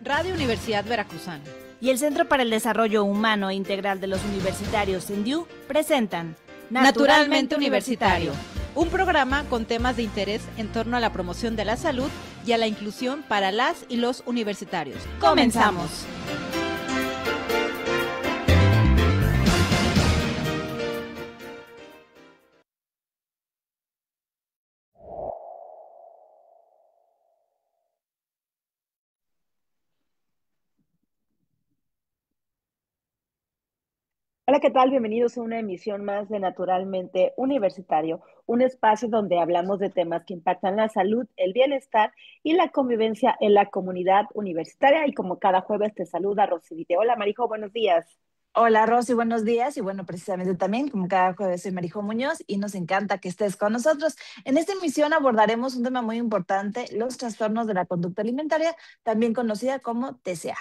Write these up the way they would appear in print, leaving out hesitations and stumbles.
Radio Universidad Veracruzana y el Centro para el Desarrollo Humano e Integral de los Universitarios CENDIU presentan Naturalmente Universitario, un programa con temas de interés en torno a la promoción de la salud y a la inclusión para las y los universitarios. ¡Comenzamos! Hola, ¿qué tal? Bienvenidos a una emisión más de Naturalmente Universitario, un espacio donde hablamos de temas que impactan la salud, el bienestar y la convivencia en la comunidad universitaria. Y como cada jueves te saluda Rosy Vite. Hola, Marijo, buenos días. Hola Rosy, buenos días. Y bueno, precisamente también, como cada jueves, soy Marijo Muñoz y nos encanta que estés con nosotros. En esta emisión abordaremos un tema muy importante, los trastornos de la conducta alimentaria, también conocida como TCA.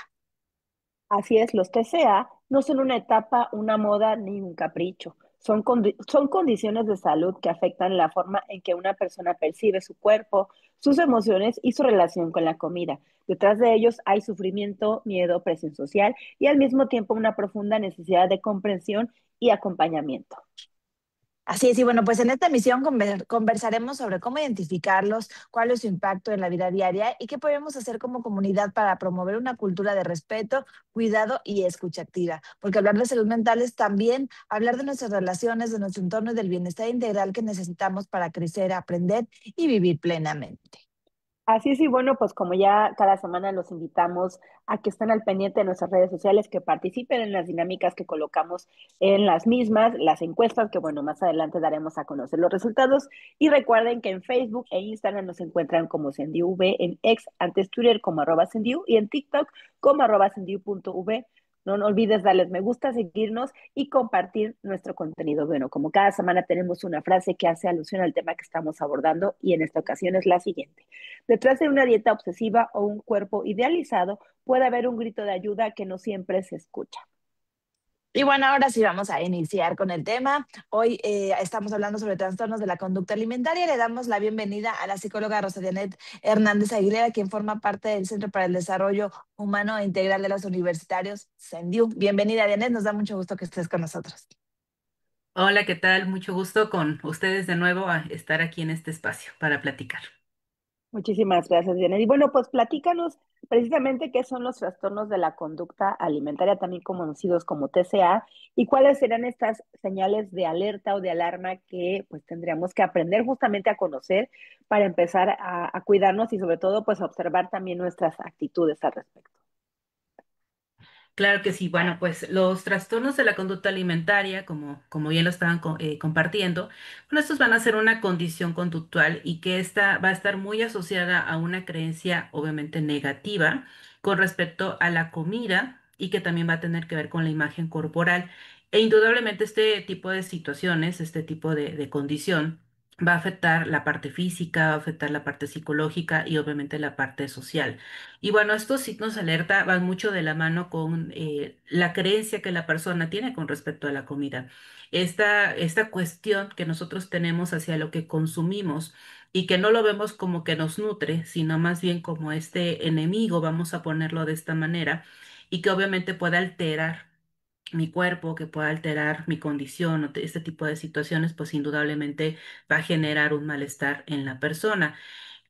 Así es, los TCA no son una etapa, una moda ni un capricho. Son condiciones de salud que afectan la forma en que una persona percibe su cuerpo, sus emociones y su relación con la comida. Detrás de ellos hay sufrimiento, miedo, presión social y al mismo tiempo una profunda necesidad de comprensión y acompañamiento. Así es, y bueno, pues en esta emisión conversaremos sobre cómo identificarlos, cuál es su impacto en la vida diaria y qué podemos hacer como comunidad para promover una cultura de respeto, cuidado y escucha activa. Porque hablar de salud mental es también hablar de nuestras relaciones, de nuestro entorno y del bienestar integral que necesitamos para crecer, aprender y vivir plenamente. Así es, y bueno, pues como ya cada semana los invitamos a que estén al pendiente de nuestras redes sociales, que participen en las dinámicas que colocamos en las mismas, las encuestas, que bueno, más adelante daremos a conocer los resultados. Y recuerden que en Facebook e Instagram nos encuentran como SendiuV, en X, antes Twitter como @Sendiu y en TikTok como @Sendiu.v. No olvides darles me gusta, seguirnos y compartir nuestro contenido. Bueno, como cada semana tenemos una frase que hace alusión al tema que estamos abordando y en esta ocasión es la siguiente. Detrás de una dieta obsesiva o un cuerpo idealizado puede haber un grito de ayuda que no siempre se escucha. Y bueno, ahora sí vamos a iniciar con el tema. Hoy estamos hablando sobre trastornos de la conducta alimentaria. Le damos la bienvenida a la psicóloga Rosa Dianet Hernández Aguilera, quien forma parte del Centro para el Desarrollo Humano e Integral de los Universitarios, CENDIU. Bienvenida, Dianet. Nos da mucho gusto que estés con nosotros. Hola, ¿qué tal? Mucho gusto con ustedes de nuevo a estar aquí en este espacio para platicar. Muchísimas gracias, Diana. Y bueno, pues platícanos precisamente qué son los trastornos de la conducta alimentaria, también conocidos como TCA, y cuáles serán estas señales de alerta o de alarma que pues tendríamos que aprender justamente a conocer para empezar a cuidarnos y sobre todo pues a observar también nuestras actitudes al respecto. Claro que sí, bueno, pues los trastornos de la conducta alimentaria, como bien lo estaban compartiendo, bueno, estos van a ser una condición conductual y que esta va a estar muy asociada a una creencia obviamente negativa con respecto a la comida y que también va a tener que ver con la imagen corporal. E indudablemente este tipo de situaciones, este tipo de condición, va a afectar la parte física, va a afectar la parte psicológica y obviamente la parte social. Y bueno, estos signos de alerta van mucho de la mano con la creencia que la persona tiene con respecto a la comida. Esta cuestión que nosotros tenemos hacia lo que consumimos y que no lo vemos como que nos nutre, sino más bien como este enemigo, vamos a ponerlo de esta manera, y que obviamente puede alterar mi cuerpo, que pueda alterar mi condición, este tipo de situaciones, pues indudablemente va a generar un malestar en la persona.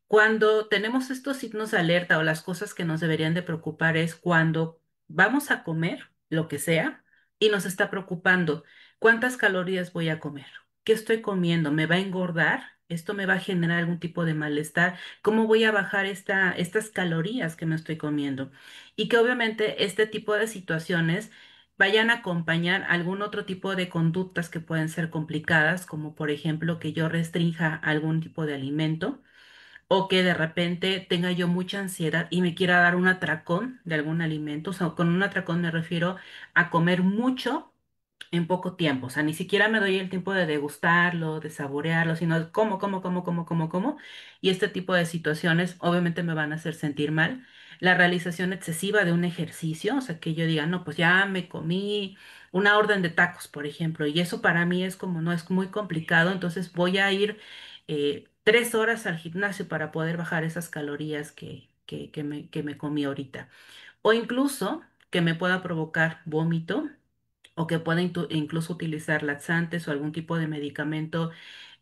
Cuando tenemos estos signos de alerta o las cosas que nos deberían de preocupar es cuando vamos a comer lo que sea y nos está preocupando cuántas calorías voy a comer, qué estoy comiendo, me va a engordar, esto me va a generar algún tipo de malestar, cómo voy a bajar estas calorías que me estoy comiendo y que obviamente este tipo de situaciones vayan a acompañar algún otro tipo de conductas que pueden ser complicadas, como por ejemplo que yo restrinja algún tipo de alimento o que de repente tenga yo mucha ansiedad y me quiera dar un atracón de algún alimento. O sea, con un atracón me refiero a comer mucho en poco tiempo. O sea, ni siquiera me doy el tiempo de degustarlo, de saborearlo, sino como. Y este tipo de situaciones obviamente me van a hacer sentir mal. La realización excesiva de un ejercicio, o sea, que yo diga, no, pues ya me comí una orden de tacos, por ejemplo, y eso para mí es como, no, es muy complicado, entonces voy a ir 3 horas al gimnasio para poder bajar esas calorías que me comí ahorita. O incluso que me pueda provocar vómito o que pueda incluso utilizar laxantes o algún tipo de medicamento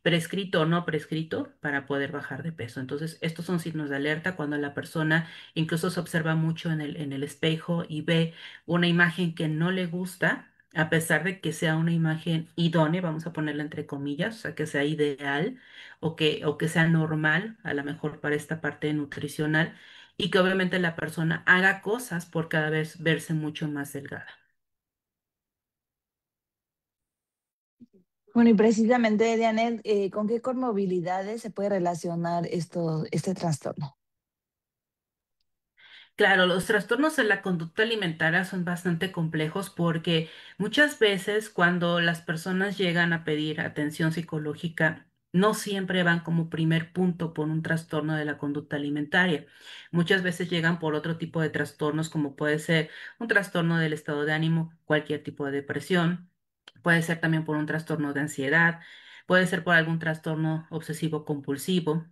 prescrito o no prescrito para poder bajar de peso. Entonces, estos son signos de alerta cuando la persona incluso se observa mucho en el espejo y ve una imagen que no le gusta, a pesar de que sea una imagen idónea, vamos a ponerla entre comillas, o sea, que sea ideal o que sea normal, a lo mejor para esta parte nutricional, y que obviamente la persona haga cosas por cada vez verse mucho más delgada. Bueno, y precisamente, Dianet, ¿con qué comorbilidades se puede relacionar este trastorno? Claro, los trastornos de la conducta alimentaria son bastante complejos porque muchas veces cuando las personas llegan a pedir atención psicológica, no siempre van como primer punto por un trastorno de la conducta alimentaria. Muchas veces llegan por otro tipo de trastornos como puede ser un trastorno del estado de ánimo, cualquier tipo de depresión, puede ser también por un trastorno de ansiedad, puede ser por algún trastorno obsesivo compulsivo.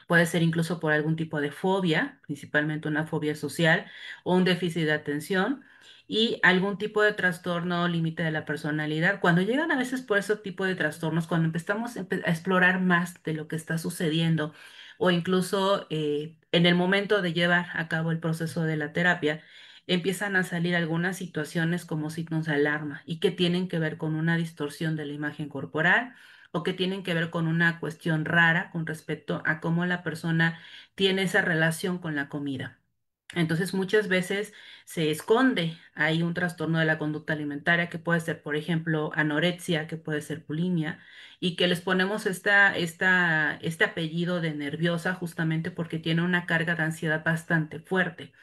Puede ser incluso por algún tipo de fobia, principalmente una fobia social o un déficit de atención y algún tipo de trastorno límite de la personalidad. Cuando llegan a veces por ese tipo de trastornos, cuando empezamos a explorar más de lo que está sucediendo o incluso en el momento de llevar a cabo el proceso de la terapia, empiezan a salir algunas situaciones como signos de alarma y que tienen que ver con una distorsión de la imagen corporal o que tienen que ver con una cuestión rara con respecto a cómo la persona tiene esa relación con la comida. Entonces, muchas veces se esconde ahí un trastorno de la conducta alimentaria que puede ser, por ejemplo, anorexia, que puede ser bulimia, y que les ponemos este apellido de nerviosa justamente porque tiene una carga de ansiedad bastante fuerte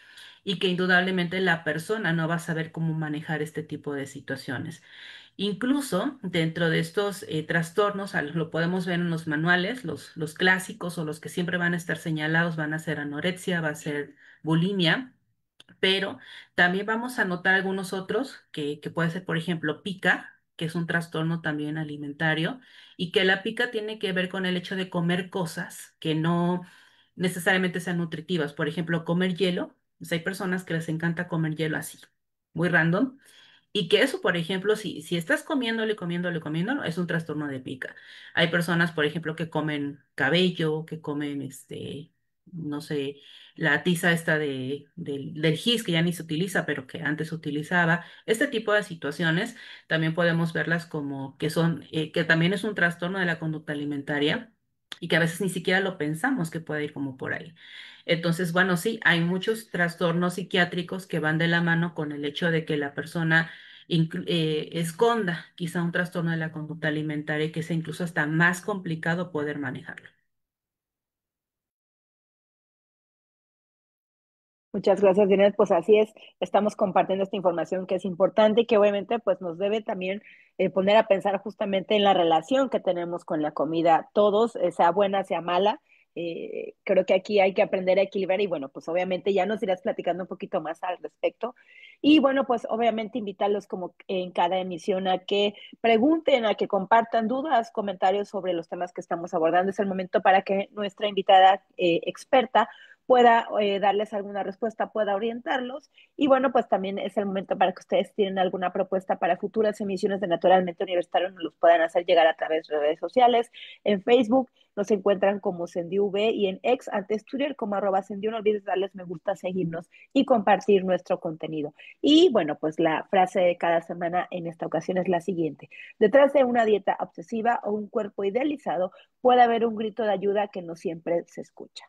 y que indudablemente la persona no va a saber cómo manejar este tipo de situaciones. Incluso dentro de estos trastornos, lo podemos ver en los manuales, los clásicos o los que siempre van a estar señalados van a ser anorexia, va a ser bulimia, pero también vamos a notar algunos otros que puede ser, por ejemplo, pica, que es un trastorno también alimentario, y que la pica tiene que ver con el hecho de comer cosas que no necesariamente sean nutritivas. Por ejemplo, comer hielo. Pues hay personas que les encanta comer hielo así, muy random. Y que eso, por ejemplo, si estás comiéndole, comiéndole, comiéndolo, es un trastorno de pica. Hay personas, por ejemplo, que comen cabello, que comen, no sé, la tiza esta del gis, que ya ni se utiliza, pero que antes se utilizaba. Este tipo de situaciones también podemos verlas como que son, que también es un trastorno de la conducta alimentaria y que a veces ni siquiera lo pensamos que puede ir como por ahí. Entonces, bueno, sí, hay muchos trastornos psiquiátricos que van de la mano con el hecho de que la persona esconda quizá un trastorno de la conducta alimentaria y que sea incluso hasta más complicado poder manejarlo. Muchas gracias, Dinet. Pues así es, estamos compartiendo esta información que es importante y que obviamente pues nos debe también poner a pensar justamente en la relación que tenemos con la comida, todos, sea buena, sea mala. Creo que aquí hay que aprender a equilibrar y bueno, pues obviamente ya nos irás platicando un poquito más al respecto. Y bueno, pues obviamente invitarlos como en cada emisión a que pregunten, a que compartan dudas, comentarios sobre los temas que estamos abordando. Es el momento para que nuestra invitada experta pueda darles alguna respuesta, pueda orientarlos. Y bueno, pues también es el momento para que ustedes tienen alguna propuesta para futuras emisiones de Naturalmente Universitario, nos los puedan hacer llegar a través de redes sociales. En Facebook nos encuentran como SendiuV y en X, antes Twitter, como @Sendiu. No olvides darles me gusta, seguirnos y compartir nuestro contenido. Y bueno, pues la frase de cada semana en esta ocasión es la siguiente. Detrás de una dieta obsesiva o un cuerpo idealizado puede haber un grito de ayuda que no siempre se escucha.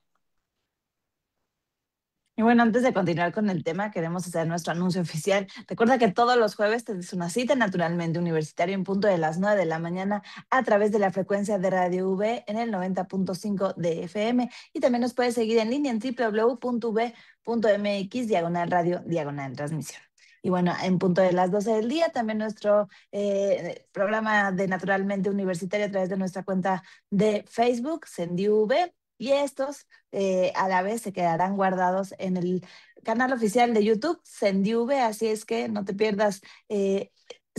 Y bueno, antes de continuar con el tema, queremos hacer nuestro anuncio oficial. Recuerda que todos los jueves tienes una cita Naturalmente Universitario en punto de las 9 de la mañana a través de la frecuencia de Radio V en el 90.5 de FM y también nos puedes seguir en línea en www.v.mx/radio/transmisión. Y bueno, en punto de las 12 del día, también nuestro programa de Naturalmente Universitario a través de nuestra cuenta de Facebook, SendiuV, y estos a la vez se quedarán guardados en el canal oficial de YouTube, SendiuV, así es que no te pierdas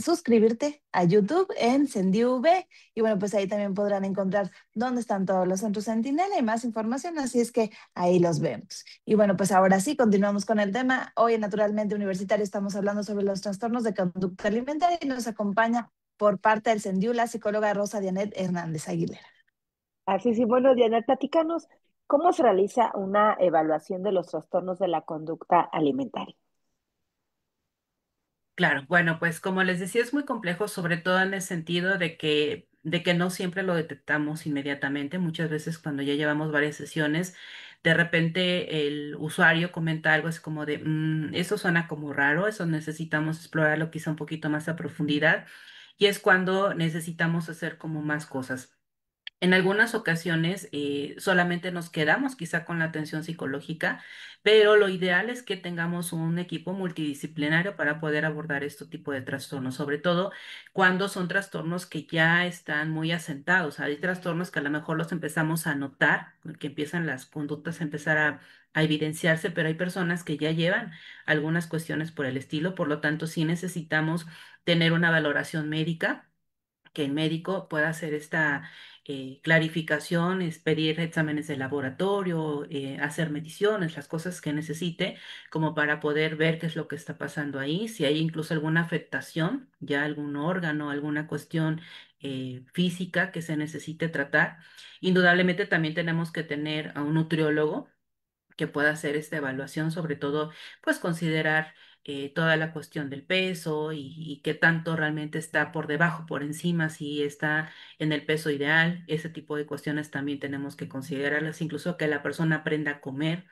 suscribirte a YouTube en CendiV. Y bueno, pues ahí también podrán encontrar dónde están todos los centros Centinela y más información, así es que ahí los vemos. Y bueno, pues ahora sí, continuamos con el tema. Hoy en Naturalmente Universitario estamos hablando sobre los trastornos de conducta alimentaria y nos acompaña por parte del CENDIU la psicóloga Rosa Dianet Hernández Aguilera. Así sí, bueno, Diana, platícanos, ¿cómo se realiza una evaluación de los trastornos de la conducta alimentaria? Claro, bueno, pues como les decía, es muy complejo, sobre todo en el sentido de que no siempre lo detectamos inmediatamente. Muchas veces cuando ya llevamos varias sesiones, de repente el usuario comenta algo, es como de, eso suena como raro, eso necesitamos explorarlo quizá un poquito más a profundidad, y es cuando necesitamos hacer como más cosas. En algunas ocasiones solamente nos quedamos quizá con la atención psicológica, pero lo ideal es que tengamos un equipo multidisciplinario para poder abordar este tipo de trastornos, sobre todo cuando son trastornos que ya están muy asentados. Hay trastornos que a lo mejor los empezamos a notar, que empiezan las conductas a empezar a evidenciarse, pero hay personas que ya llevan algunas cuestiones por el estilo, por lo tanto sí necesitamos tener una valoración médica, que el médico pueda hacer esta clarificación, es pedir exámenes de laboratorio, hacer mediciones, las cosas que necesite, como para poder ver qué es lo que está pasando ahí, si hay incluso alguna afectación, ya algún órgano, alguna cuestión física que se necesite tratar. Indudablemente también tenemos que tener a un nutriólogo que pueda hacer esta evaluación, sobre todo, pues considerar toda la cuestión del peso y qué tanto realmente está por debajo, por encima, si está en el peso ideal. Ese tipo de cuestiones también tenemos que considerarlas, incluso que la persona aprenda a comer,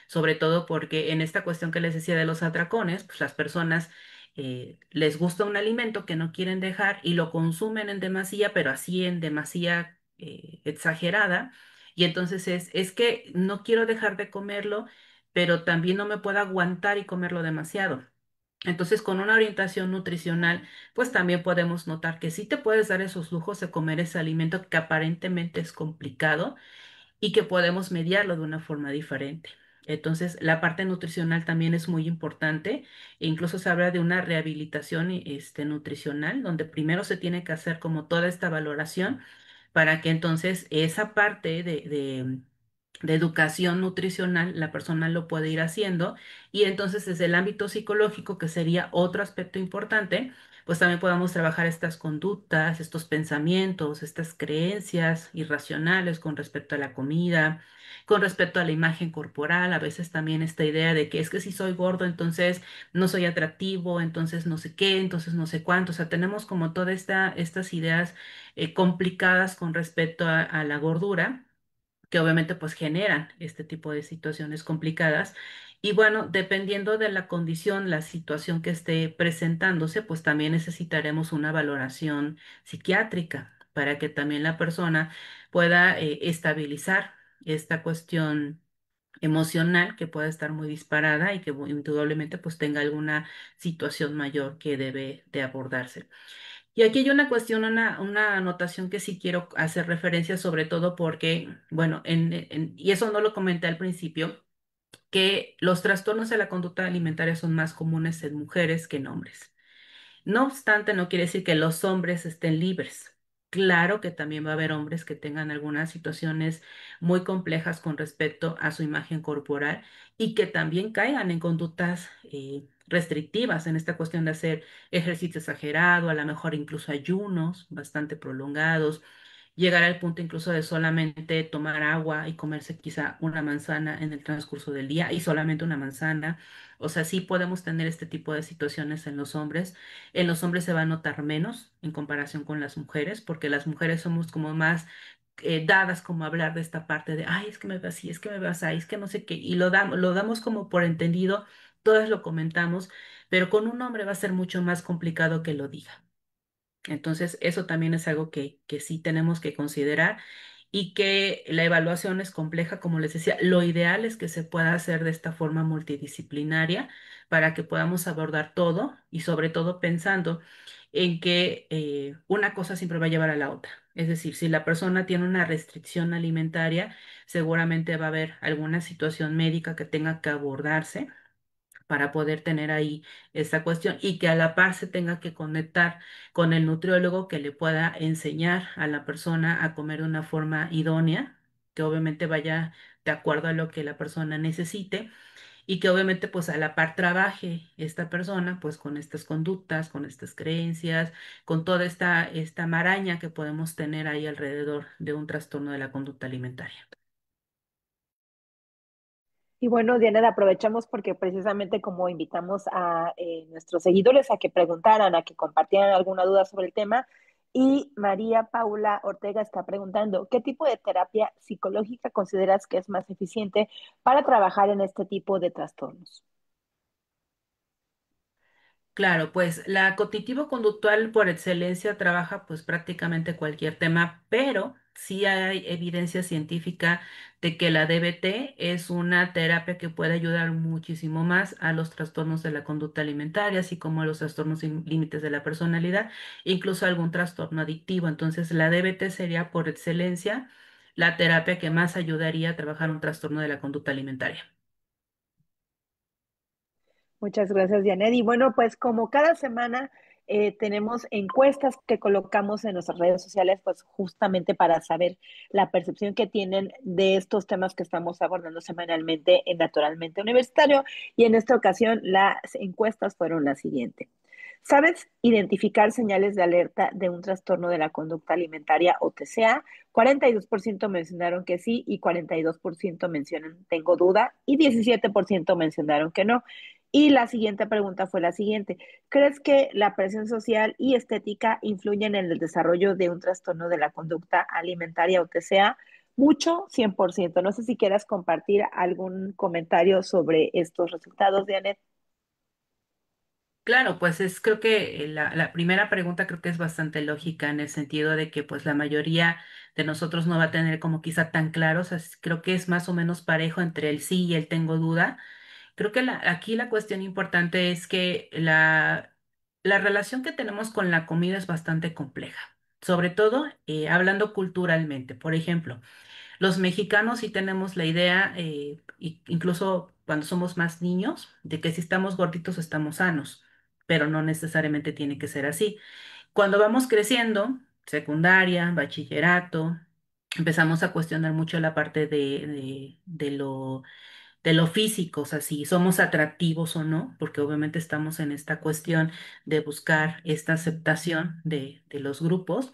sobre todo porque en esta cuestión que les decía de los atracones, pues las personas les gusta un alimento que no quieren dejar y lo consumen en demasía, pero así en demasía exagerada, y entonces es que no quiero dejar de comerlo, pero también no me puedo aguantar y comerlo demasiado. Entonces, con una orientación nutricional, pues también podemos notar que sí te puedes dar esos lujos de comer ese alimento que aparentemente es complicado y que podemos mediarlo de una forma diferente. Entonces, la parte nutricional también es muy importante. E incluso se habla de una rehabilitación nutricional, donde primero se tiene que hacer como toda esta valoración para que entonces esa parte de educación nutricional la persona lo puede ir haciendo, y entonces desde el ámbito psicológico, que sería otro aspecto importante, pues también podamos trabajar estas conductas, estos pensamientos, estas creencias irracionales con respecto a la comida, con respecto a la imagen corporal. A veces también esta idea de que es que si soy gordo, entonces no soy atractivo, entonces no sé qué, entonces no sé cuánto. O sea, tenemos como todas estas ideas complicadas con respecto a la gordura, que obviamente pues generan este tipo de situaciones complicadas. Y bueno, dependiendo de la condición, la situación que esté presentándose, pues también necesitaremos una valoración psiquiátrica para que también la persona pueda estabilizar esta cuestión emocional, que pueda estar muy disparada y que indudablemente pues tenga alguna situación mayor que debe de abordarse. Y aquí hay una cuestión, una anotación que sí quiero hacer referencia, sobre todo porque, bueno, y eso no lo comenté al principio, que los trastornos de la conducta alimentaria son más comunes en mujeres que en hombres. No obstante, no quiere decir que los hombres estén libres. Claro que también va a haber hombres que tengan algunas situaciones muy complejas con respecto a su imagen corporal y que también caigan en conductas restrictivas en esta cuestión de hacer ejercicio exagerado, a lo mejor incluso ayunos bastante prolongados, llegar al punto incluso de solamente tomar agua y comerse quizá una manzana en el transcurso del día y solamente una manzana. O sea, sí podemos tener este tipo de situaciones en los hombres. En los hombres se va a notar menos en comparación con las mujeres, porque las mujeres somos como más dadas como a hablar de esta parte de, ay, es que me veo así, es que me veo así, es que no sé qué, y lo damos como por entendido, todas lo comentamos, pero con un hombre va a ser mucho más complicado que lo diga. Entonces, eso también es algo que sí tenemos que considerar, y que la evaluación es compleja, como les decía. Lo ideal es que se pueda hacer de esta forma multidisciplinaria para que podamos abordar todo, y sobre todo pensando en que una cosa siempre va a llevar a la otra. Es decir, si la persona tiene una restricción alimentaria, seguramente va a haber alguna situación médica que tenga que abordarse para poder tener ahí esta cuestión y que a la par se tenga que conectar con el nutriólogo que le pueda enseñar a la persona a comer de una forma idónea, que obviamente vaya de acuerdo a lo que la persona necesite y que obviamente pues a la par trabaje esta persona pues con estas conductas, con estas creencias, con toda esta maraña que podemos tener ahí alrededor de un trastorno de la conducta alimentaria. Y bueno, Diana, aprovechamos porque precisamente como invitamos a nuestros seguidores a que preguntaran, a que compartieran alguna duda sobre el tema, y María Paula Ortega está preguntando, ¿qué tipo de terapia psicológica consideras que es más eficiente para trabajar en este tipo de trastornos? Claro, pues la cognitivo-conductual por excelencia trabaja pues prácticamente cualquier tema, pero sí hay evidencia científica de que la DBT es una terapia que puede ayudar muchísimo más a los trastornos de la conducta alimentaria, así como a los trastornos sin límites de la personalidad, incluso algún trastorno adictivo. Entonces, la DBT sería por excelencia la terapia que más ayudaría a trabajar un trastorno de la conducta alimentaria. Muchas gracias, Janet. Y bueno, pues como cada semana tenemos encuestas que colocamos en nuestras redes sociales, pues justamente para saber la percepción que tienen de estos temas que estamos abordando semanalmente en Naturalmente Universitario. Y en esta ocasión las encuestas fueron las siguientes. ¿Sabes identificar señales de alerta de un trastorno de la conducta alimentaria o TCA? 42% mencionaron que sí y 42% mencionan tengo duda y 17% mencionaron que no. Y la siguiente pregunta fue la siguiente. ¿Crees que la presión social y estética influyen en el desarrollo de un trastorno de la conducta alimentaria o TCA? Mucho, 100%. No sé si quieras compartir algún comentario sobre estos resultados, Janet. Claro, pues creo que la primera pregunta creo que es bastante lógica en el sentido de que pues la mayoría de nosotros no va a tener como quizá tan claro, o sea, creo que es más o menos parejo entre el sí y el tengo duda. Creo que aquí la cuestión importante es que la relación que tenemos con la comida es bastante compleja, sobre todo hablando culturalmente. Por ejemplo, los mexicanos sí tenemos la idea, incluso cuando somos más niños, de que si estamos gorditos estamos sanos, pero no necesariamente tiene que ser así. Cuando vamos creciendo, secundaria, bachillerato, empezamos a cuestionar mucho la parte de lo físico, o sea, si somos atractivos o no, porque obviamente estamos en esta cuestión de buscar esta aceptación de los grupos.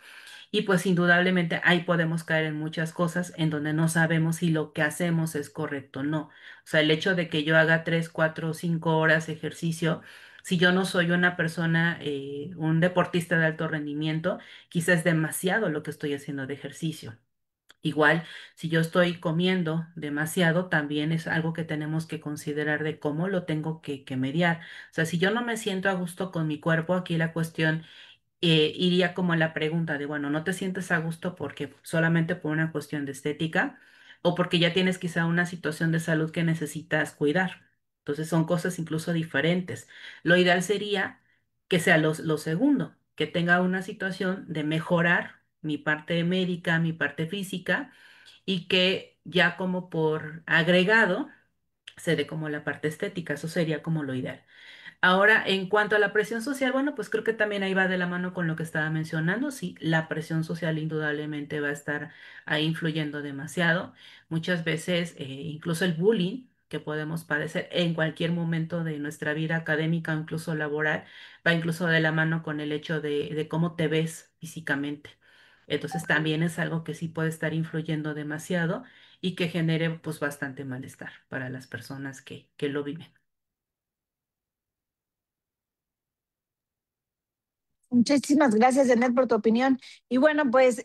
Y pues indudablemente ahí podemos caer en muchas cosas en donde no sabemos si lo que hacemos es correcto o no. O sea, el hecho de que yo haga 3, 4, 5 horas de ejercicio, si yo no soy una persona, un deportista de alto rendimiento, quizás es demasiado lo que estoy haciendo de ejercicio. Igual, si yo estoy comiendo demasiado, también es algo que tenemos que considerar de cómo lo tengo que mediar. O sea, si yo no me siento a gusto con mi cuerpo, aquí la cuestión iría como en la pregunta de, bueno, ¿no te sientes a gusto porque solamente por una cuestión de estética o porque ya tienes quizá una situación de salud que necesitas cuidar? Entonces son cosas incluso diferentes. Lo ideal sería que sea lo segundo, que tenga una situación de mejorar mi parte médica, mi parte física y que ya como por agregado se dé como la parte estética. Eso sería como lo ideal. Ahora, en cuanto a la presión social, bueno, pues creo que también ahí va de la mano con lo que estaba mencionando. Sí, la presión social indudablemente va a estar ahí influyendo demasiado. Muchas veces, incluso el bullying que podemos padecer en cualquier momento de nuestra vida académica o incluso laboral, va incluso de la mano con el hecho de cómo te ves físicamente. Entonces, también es algo que sí puede estar influyendo demasiado y que genere pues bastante malestar para las personas que lo viven. Muchísimas gracias, Janet, por tu opinión. Y bueno, pues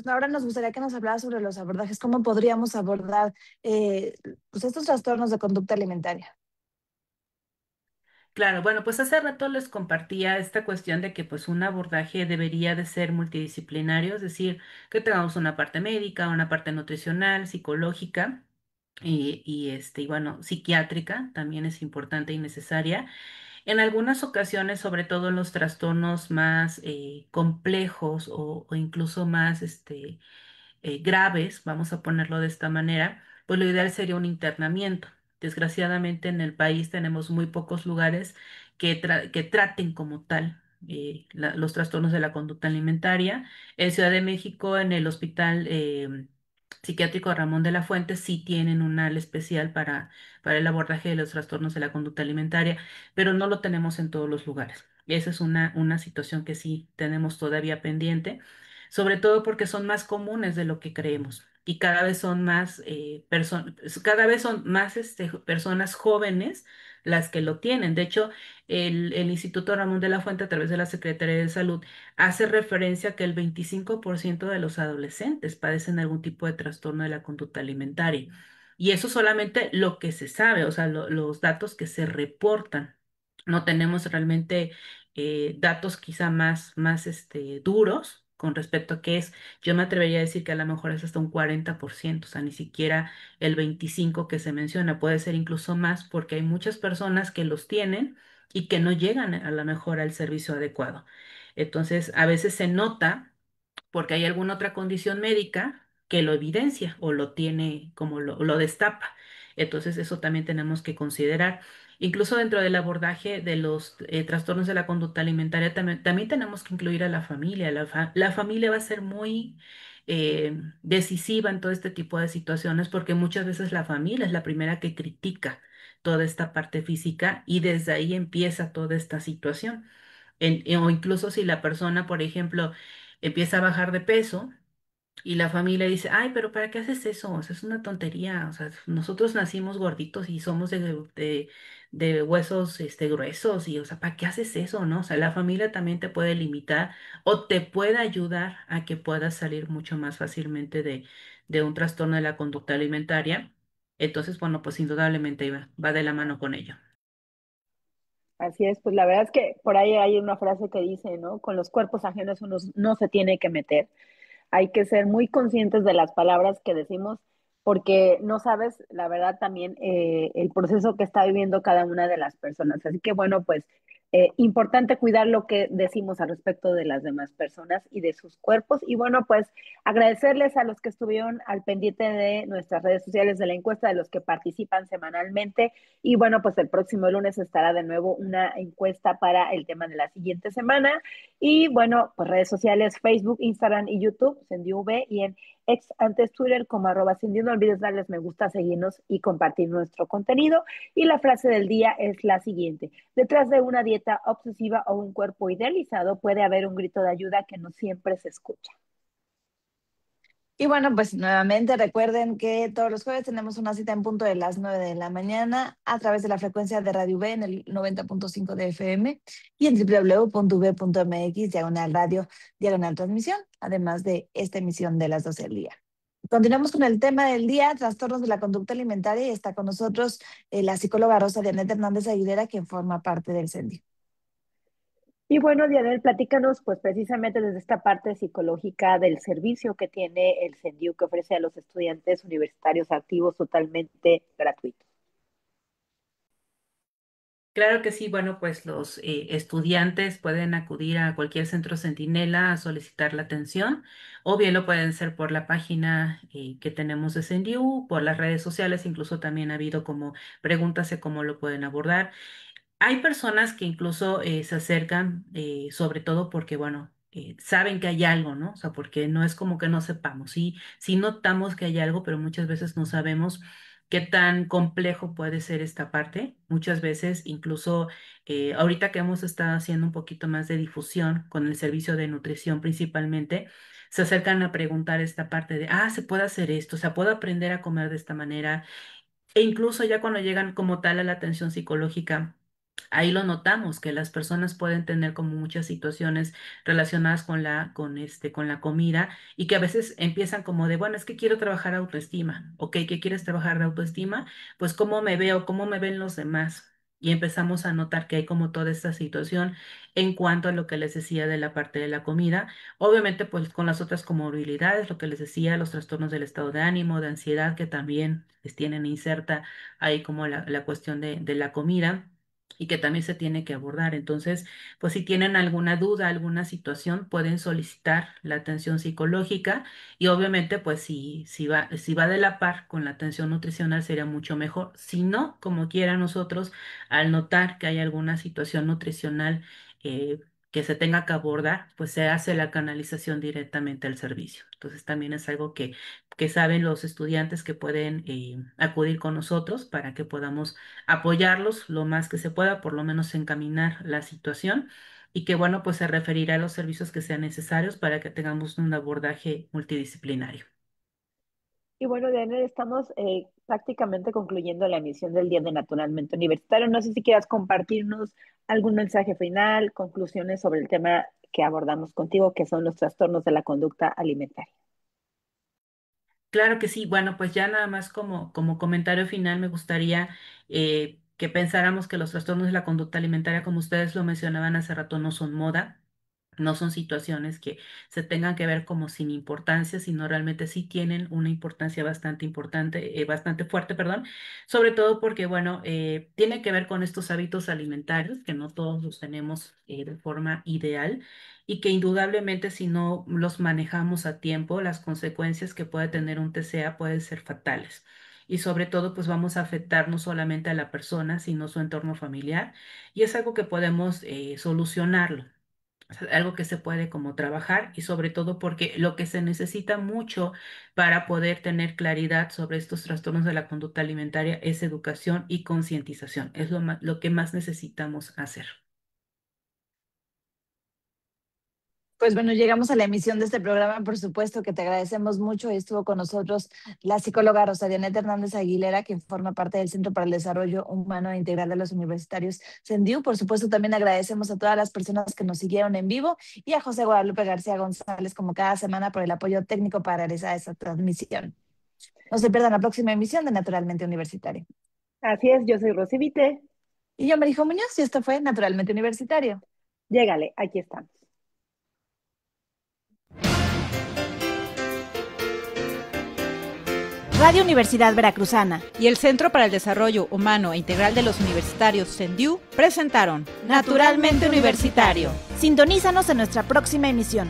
ahora nos gustaría que nos hablara sobre los abordajes, cómo podríamos abordar pues estos trastornos de conducta alimentaria. Claro, bueno, pues hace rato les compartía esta cuestión de que pues un abordaje debería de ser multidisciplinario, es decir, que tengamos una parte médica, una parte nutricional, psicológica y bueno, psiquiátrica también es importante y necesaria. En algunas ocasiones, sobre todo en los trastornos más complejos o incluso más graves, vamos a ponerlo de esta manera, pues lo ideal sería un internamiento. Desgraciadamente en el país tenemos muy pocos lugares que traten como tal los trastornos de la conducta alimentaria. En Ciudad de México, en el Hospital Psiquiátrico Ramón de la Fuente, sí tienen un área especial para el abordaje de los trastornos de la conducta alimentaria, pero no lo tenemos en todos los lugares. Esa es una situación que sí tenemos todavía pendiente, sobre todo porque son más comunes de lo que creemos y cada vez son más, cada vez son más personas jóvenes las que lo tienen. De hecho, el Instituto Ramón de la Fuente, a través de la Secretaría de Salud, hace referencia a que el 25% de los adolescentes padecen algún tipo de trastorno de la conducta alimentaria. Y eso solamente lo que se sabe, o sea, los datos que se reportan. No tenemos realmente datos quizá más duros con respecto a qué es. Yo me atrevería a decir que a lo mejor es hasta un 40%, o sea, ni siquiera el 25% que se menciona, puede ser incluso más porque hay muchas personas que los tienen y que no llegan a lo mejor al servicio adecuado. Entonces, a veces se nota porque hay alguna otra condición médica que lo evidencia o lo tiene como lo destapa. Entonces, eso también tenemos que considerar. Incluso dentro del abordaje de los trastornos de la conducta alimentaria, también tenemos que incluir a la familia. La familia va a ser muy decisiva en todo este tipo de situaciones porque muchas veces la familia es la primera que critica toda esta parte física y desde ahí empieza toda esta situación. O incluso si la persona, por ejemplo, empieza a bajar de peso y la familia dice, ay, pero ¿para qué haces eso? O sea, es una tontería. O sea, nosotros nacimos gorditos y somos de huesos gruesos y, o sea, ¿para qué haces eso? ¿No? O sea, la familia también te puede limitar o te puede ayudar a que puedas salir mucho más fácilmente de un trastorno de la conducta alimentaria. Entonces, bueno, pues indudablemente va de la mano con ello. Así es, pues la verdad es que por ahí hay una frase que dice, ¿no? Con los cuerpos ajenos uno no se tiene que meter. Hay que ser muy conscientes de las palabras que decimos porque no sabes, la verdad, también el proceso que está viviendo cada una de las personas. Así que bueno, pues importante cuidar lo que decimos al respecto de las demás personas y de sus cuerpos. Y bueno, pues agradecerles a los que estuvieron al pendiente de nuestras redes sociales de la encuesta, de los que participan semanalmente. Y bueno, pues el próximo lunes estará de nuevo una encuesta para el tema de la siguiente semana. Y bueno, pues redes sociales, Facebook, Instagram y YouTube, CendiV, y en ex antes Twitter como @Cindy. No olvides darles me gusta, seguirnos y compartir nuestro contenido. Y la frase del día es la siguiente: detrás de una dieta obsesiva o un cuerpo idealizado puede haber un grito de ayuda que no siempre se escucha. Y bueno, pues nuevamente recuerden que todos los jueves tenemos una cita en punto de las 9 de la mañana a través de la frecuencia de Radio V en el 90.5 de FM y en www.v.mx, diagonal radio, diagonal transmisión, además de esta emisión de las 12 del día. Continuamos con el tema del día, trastornos de la conducta alimentaria, y está con nosotros la psicóloga Rosa Dianette Hernández Aguilera, quien forma parte del CENDI. Y bueno, Dianel, platícanos pues precisamente desde esta parte psicológica del servicio que tiene el CENDIU, que ofrece a los estudiantes universitarios activos totalmente gratuitos. Claro que sí, bueno, pues los estudiantes pueden acudir a cualquier centro Centinela a solicitar la atención, o bien lo pueden hacer por la página que tenemos de CENDIU, por las redes sociales, incluso también ha habido como preguntas de cómo lo pueden abordar. Hay personas que incluso se acercan, sobre todo porque, bueno, saben que hay algo, ¿no? O sea, porque no es como que no sepamos, sí, sí notamos que hay algo, pero muchas veces no sabemos qué tan complejo puede ser esta parte. Muchas veces, incluso ahorita que hemos estado haciendo un poquito más de difusión con el servicio de nutrición principalmente, se acercan a preguntar esta parte de, se puede hacer esto, o sea, puedo aprender a comer de esta manera. E incluso ya cuando llegan como tal a la atención psicológica, ahí lo notamos, que las personas pueden tener como muchas situaciones relacionadas con la comida y que a veces empiezan como de, bueno, es que quiero trabajar autoestima. Ok, ¿qué quieres trabajar de autoestima? Pues cómo me veo, cómo me ven los demás. Y empezamos a notar que hay como toda esta situación en cuanto a lo que les decía de la parte de la comida. Obviamente, pues con las otras comorbilidades, lo que les decía, los trastornos del estado de ánimo, de ansiedad, que también les tienen inserta ahí como la cuestión de la comida. y que también se tiene que abordar. Entonces, pues si tienen alguna duda, alguna situación, pueden solicitar la atención psicológica y obviamente, pues si va de la par con la atención nutricional sería mucho mejor. Si no, como quiera nosotros, al notar que hay alguna situación nutricional que se tenga que abordar, pues se hace la canalización directamente al servicio. Entonces, también es algo que saben los estudiantes que pueden acudir con nosotros para que podamos apoyarlos lo más que se pueda, por lo menos encaminar la situación y que bueno, pues se referirá a los servicios que sean necesarios para que tengamos un abordaje multidisciplinario. Y bueno, Daniel, estamos prácticamente concluyendo la emisión del Día de Naturalmente Universitario. No sé si quieras compartirnos algún mensaje final, conclusiones sobre el tema que abordamos contigo, que son los trastornos de la conducta alimentaria. Claro que sí. Bueno, pues ya nada más como comentario final me gustaría que pensáramos que los trastornos de la conducta alimentaria, como ustedes lo mencionaban hace rato, no son moda. No son situaciones que se tengan que ver como sin importancia, sino realmente sí tienen una importancia bastante importante, bastante fuerte, perdón, sobre todo porque, bueno, tiene que ver con estos hábitos alimentarios, que no todos los tenemos de forma ideal y que indudablemente si no los manejamos a tiempo, las consecuencias que puede tener un TCA pueden ser fatales. Y sobre todo, pues vamos a afectar no solamente a la persona, sino su entorno familiar. Y es algo que podemos solucionarlo, es algo que se puede como trabajar y sobre todo porque lo que se necesita mucho para poder tener claridad sobre estos trastornos de la conducta alimentaria es educación y concientización. Es lo que más necesitamos hacer. Pues bueno, llegamos a la emisión de este programa, por supuesto que te agradecemos mucho y estuvo con nosotros la psicóloga Rosa Dianeta Hernández Aguilera, quien forma parte del Centro para el Desarrollo Humano e Integral de los Universitarios CENDIU. Por supuesto, también agradecemos a todas las personas que nos siguieron en vivo y a José Guadalupe García González, como cada semana, por el apoyo técnico para realizar esta transmisión. No se pierdan la próxima emisión de Naturalmente Universitario. Así es, yo soy Rosy Vite. Y yo, Marijo Muñoz, y esto fue Naturalmente Universitario. Llégale, aquí estamos. Radio Universidad Veracruzana y el Centro para el Desarrollo Humano e Integral de los Universitarios CENDIU presentaron Naturalmente Universitario. Sintonízanos en nuestra próxima emisión.